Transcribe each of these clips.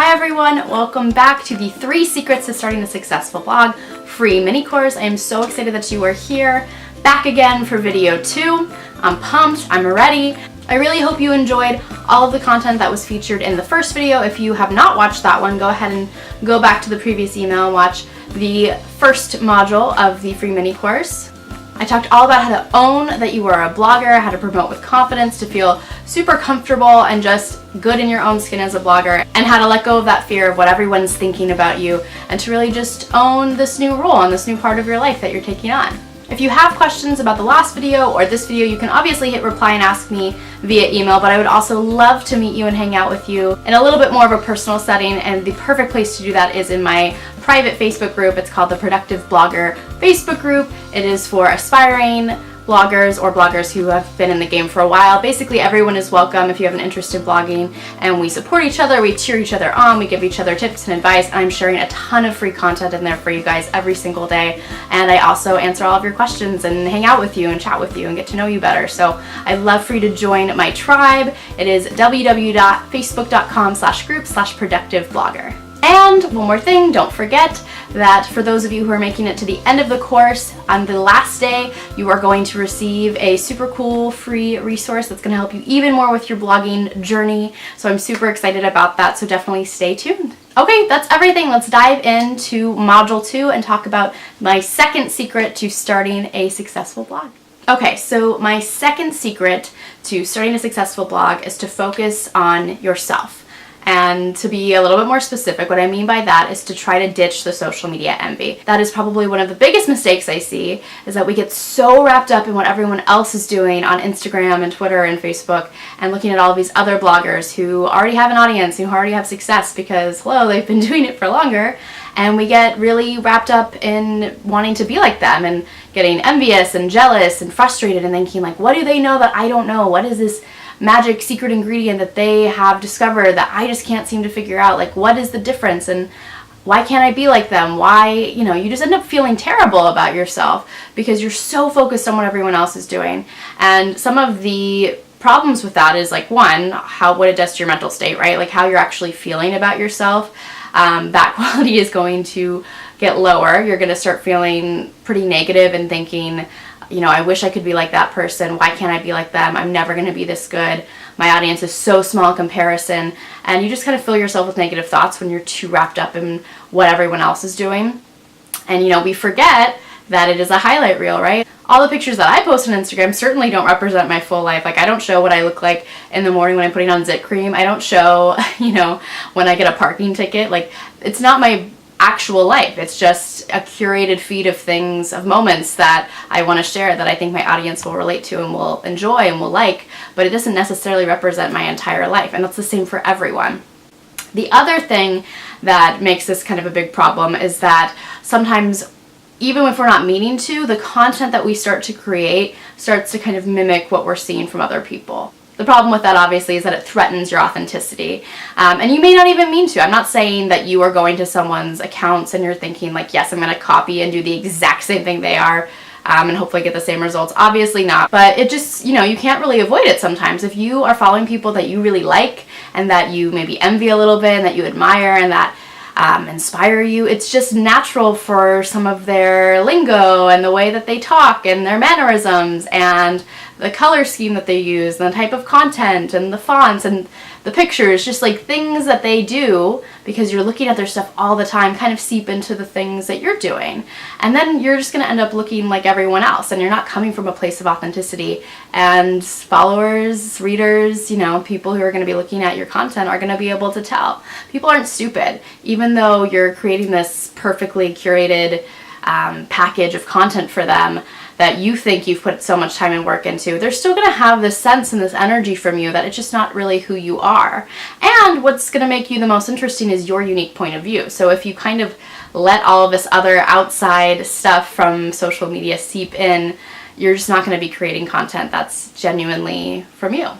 Hi everyone, welcome back to the 3 Secrets to Starting a Successful Blog free mini course. I am so excited that you are here, back again for video 2. I'm pumped, I'm ready. I really hope you enjoyed all of the content that was featured in the first video. If you have not watched that one, go ahead and go back to the previous email and watch the first module of the free mini course. I talked all about how to own that you are a blogger, how to promote with confidence, to feel super comfortable and just good in your own skin as a blogger, and how to let go of that fear of what everyone's thinking about you, and to really just own this new role and this new part of your life that you're taking on. If you have questions about the last video or this video, you can obviously hit reply and ask me via email, but I would also love to meet you and hang out with you in a little bit more of a personal setting, and the perfect place to do that is in my private Facebook group. It's called the Productive Blogger Facebook group. It is for aspiring bloggers or bloggers who have been in the game for a while. Basically, everyone is welcome if you have an interest in blogging, and we support each other, we cheer each other on, we give each other tips and advice, and I'm sharing a ton of free content in there for you guys every single day. And I also answer all of your questions and hang out with you and chat with you and get to know you better. So I'd love for you to join my tribe. It is www.facebook.com/group/productiveblogger. And one more thing, don't forget that for those of you who are making it to the end of the course, on the last day, you are going to receive a super cool free resource that's going to help you even more with your blogging journey. So I'm super excited about that, so definitely stay tuned. Okay, that's everything. Let's dive into Module 2 and talk about my second secret to starting a successful blog. Okay, so my second secret to starting a successful blog is to focus on yourself. And to be a little bit more specific, what I mean by that is to try to ditch the social media envy. That is probably one of the biggest mistakes I see, is that we get so wrapped up in what everyone else is doing on Instagram and Twitter and Facebook, and looking at all of these other bloggers who already have an audience, who already have success because, hello, they've been doing it for longer. And we get really wrapped up in wanting to be like them and getting envious and jealous and frustrated and thinking, like, what do they know that I don't know? What is this magic secret ingredient that they have discovered that I just can't seem to figure out? Like, what is the difference, and why can't I be like them? Why, you just end up feeling terrible about yourself because you're so focused on what everyone else is doing. And some of the problems with that is, like, one, what it does to your mental state, right? Like how you're actually feeling about yourself. That quality is going to get lower. You're going to start feeling pretty negative and thinking, I wish I could be like that person. Why can't I be like them? I'm never going to be this good. My audience is so small in comparison. And you just kind of fill yourself with negative thoughts when you're too wrapped up in what everyone else is doing. And, we forget that it is a highlight reel, right? All the pictures that I post on Instagram certainly don't represent my full life. Like, I don't show what I look like in the morning when I'm putting on Zit Cream. I don't show, when I get a parking ticket. Like, it's not my actual life. It's just a curated feed of things, of moments that I want to share that I think my audience will relate to and will enjoy and will like, but it doesn't necessarily represent my entire life, and that's the same for everyone. The other thing that makes this kind of a big problem is that sometimes, even if we're not meaning to, the content that we start to create starts to kind of mimic what we're seeing from other people. The problem with that, obviously, is that it threatens your authenticity. And you may not even mean to. I'm not saying that you are going to someone's accounts and you're thinking, like, yes, I'm going to copy and do the exact same thing they are and hopefully get the same results. Obviously not. But it just, you can't really avoid it sometimes. If you are following people that you really like and that you maybe envy a little bit and that you admire and that inspire you, it's just natural for some of their lingo and the way that they talk and their mannerisms and the color scheme that they use and the type of content and the fonts and the pictures, just like things that they do because you're looking at their stuff all the time, kind of seep into the things that you're doing. And then you're just going to end up looking like everyone else, and you're not coming from a place of authenticity. And followers, readers, people who are going to be looking at your content are going to be able to tell. People aren't stupid. Even though you're creating this perfectly curated package of content for them that you think you've put so much time and work into, they're still going to have this sense and this energy from you that it's just not really who you are. And what's going to make you the most interesting is your unique point of view. So if you kind of let all of this other outside stuff from social media seep in, you're just not going to be creating content that's genuinely from you.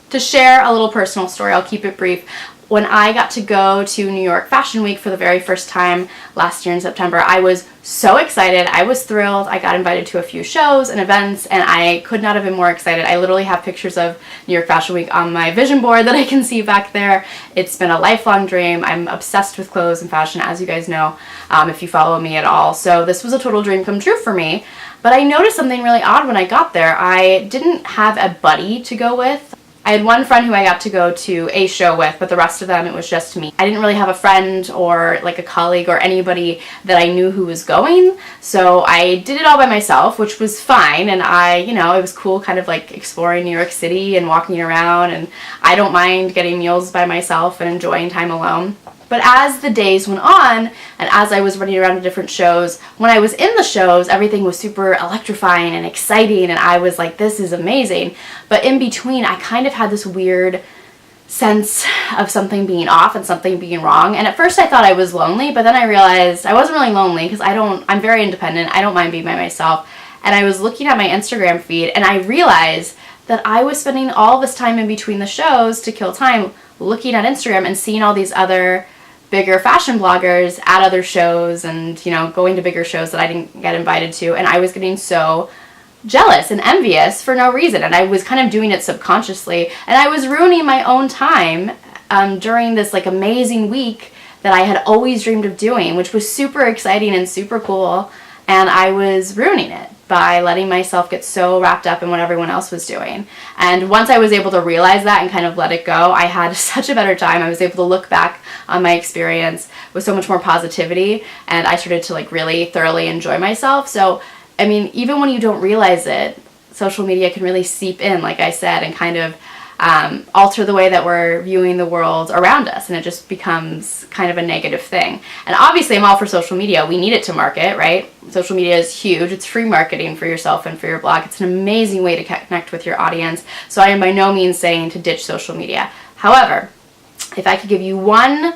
To share a little personal story, I'll keep it brief. when I got to go to New York Fashion Week for the very first time last year in September, I was so excited. I was thrilled. I got invited to a few shows and events, and I could not have been more excited. I literally have pictures of New York Fashion Week on my vision board that I can see back there. It's been a lifelong dream. I'm obsessed with clothes and fashion, as you guys know, if you follow me at all. So this was a total dream come true for me. But I noticed something really odd when I got there. I didn't have a buddy to go with. I had one friend who I got to go to a show with, but the rest of them, it was just me. I didn't really have a friend or like a colleague or anybody that I knew who was going, so I did it all by myself, which was fine, and it was cool kind of like exploring New York City and walking around, and I don't mind getting meals by myself and enjoying time alone. But as the days went on, and as I was running around to different shows, when I was in the shows, everything was super electrifying and exciting, and I was like, this is amazing. But in between, I kind of had this weird sense of something being off and something being wrong. And at first I thought I was lonely, but then I realized I wasn't really lonely because I'm very independent. I don't mind being by myself. And I was looking at my Instagram feed, and I realized that I was spending all this time in between the shows to kill time looking at Instagram and seeing all these other bigger fashion bloggers at other shows and, going to bigger shows that I didn't get invited to. And I was getting so jealous and envious for no reason. And I was kind of doing it subconsciously. And I was ruining my own time during this like amazing week that I had always dreamed of doing, which was super exciting and super cool. And I was ruining it by letting myself get so wrapped up in what everyone else was doing. And once I was able to realize that and kind of let it go, I had such a better time. I was able to look back on my experience with so much more positivity, and I started to like really thoroughly enjoy myself. So, I mean, even when you don't realize it, social media can really seep in, like I said, and kind of alter the way that we're viewing the world around us, and it just becomes kind of a negative thing. And obviously I'm all for social media. We need it to market, right? Social media is huge. It's free marketing for yourself and for your blog. It's an amazing way to connect with your audience. So I am by no means saying to ditch social media. However, if I could give you one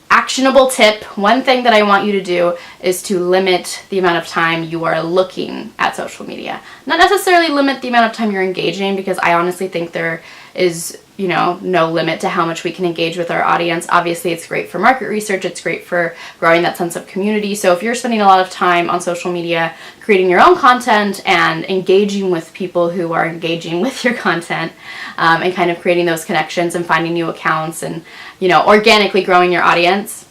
actionable tip, one thing that I want you to do is to limit the amount of time you are looking at social media. Not necessarily limit the amount of time you're engaging, because I honestly think there is, no limit to how much we can engage with our audience. Obviously, it's great for market research. It's great for growing that sense of community. So if you're spending a lot of time on social media creating your own content and engaging with people who are engaging with your content, and kind of creating those connections and finding new accounts and, organically growing your audience,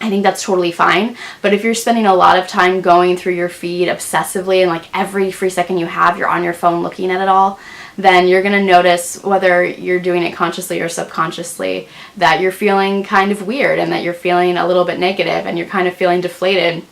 I think that's totally fine. But if you're spending a lot of time going through your feed obsessively and like every free second you have, you're on your phone looking at it all, then you're going to notice, whether you're doing it consciously or subconsciously, that you're feeling kind of weird and that you're feeling a little bit negative and you're kind of feeling deflated.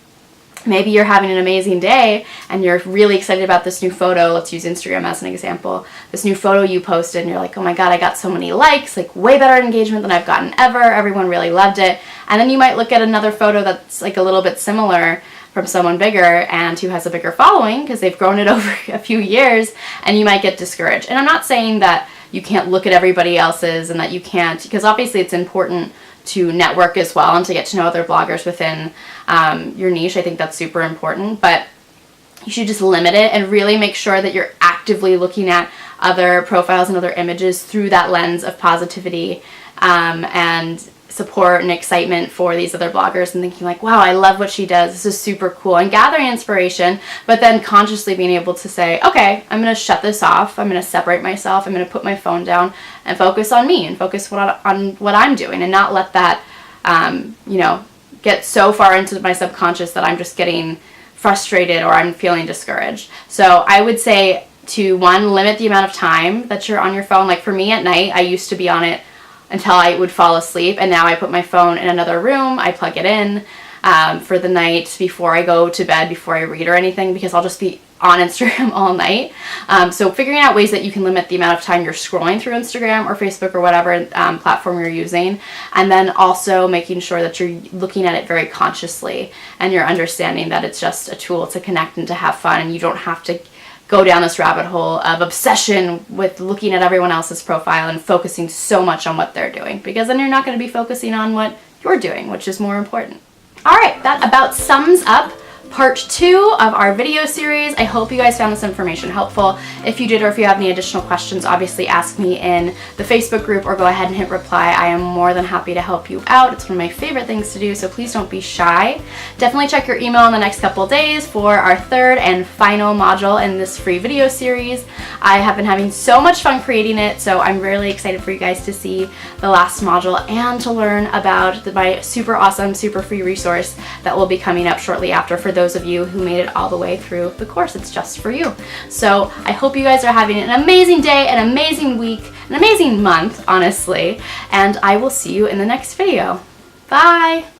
Maybe you're having an amazing day and you're really excited about this new photo. Let's use Instagram as an example. This new photo you posted and you're like, oh my God, I got so many likes, like way better engagement than I've gotten ever. Everyone really loved it. And then you might look at another photo that's like a little bit similar from someone bigger and who has a bigger following because they've grown it over a few years, and you might get discouraged. And I'm not saying that you can't look at everybody else's and that you can't, because obviously it's important to network as well and to get to know other bloggers within your niche. I think that's super important, but you should just limit it and really make sure that you're actively looking at other profiles and other images through that lens of positivity and support and excitement for these other bloggers, and thinking like, wow, I love what she does, this is super cool, and gathering inspiration, but then consciously being able to say, okay, I'm going to shut this off, I'm going to separate myself, I'm going to put my phone down and focus on me and focus on what I'm doing, and not let that get so far into my subconscious that I'm just getting frustrated or I'm feeling discouraged. So I would say to, one, limit the amount of time that you're on your phone. Like for me at night, I used to be on it until I would fall asleep, and now I put my phone in another room, I plug it in for the night before I go to bed, before I read or anything, because I'll just be on Instagram all night. So figuring out ways that you can limit the amount of time you're scrolling through Instagram or Facebook or whatever platform you're using, and then also making sure that you're looking at it very consciously and you're understanding that it's just a tool to connect and to have fun, and you don't have to go down this rabbit hole of obsession with looking at everyone else's profile and focusing so much on what they're doing, because then you're not going to be focusing on what you're doing, which is more important. All right, that about sums up part 2 of our video series. I hope you guys found this information helpful. If you did, or if you have any additional questions, obviously ask me in the Facebook group or go ahead and hit reply. I am more than happy to help you out. It's one of my favorite things to do, so please don't be shy. Definitely check your email in the next couple days for our 3rd and final module in this free video series. I have been having so much fun creating it, so I'm really excited for you guys to see the last module and to learn about my super awesome, super free resource that will be coming up shortly after for those of you who made it all the way through the course. It's just for you. So I hope you guys are having an amazing day, an amazing week, an amazing month, honestly, and I will see you in the next video. Bye!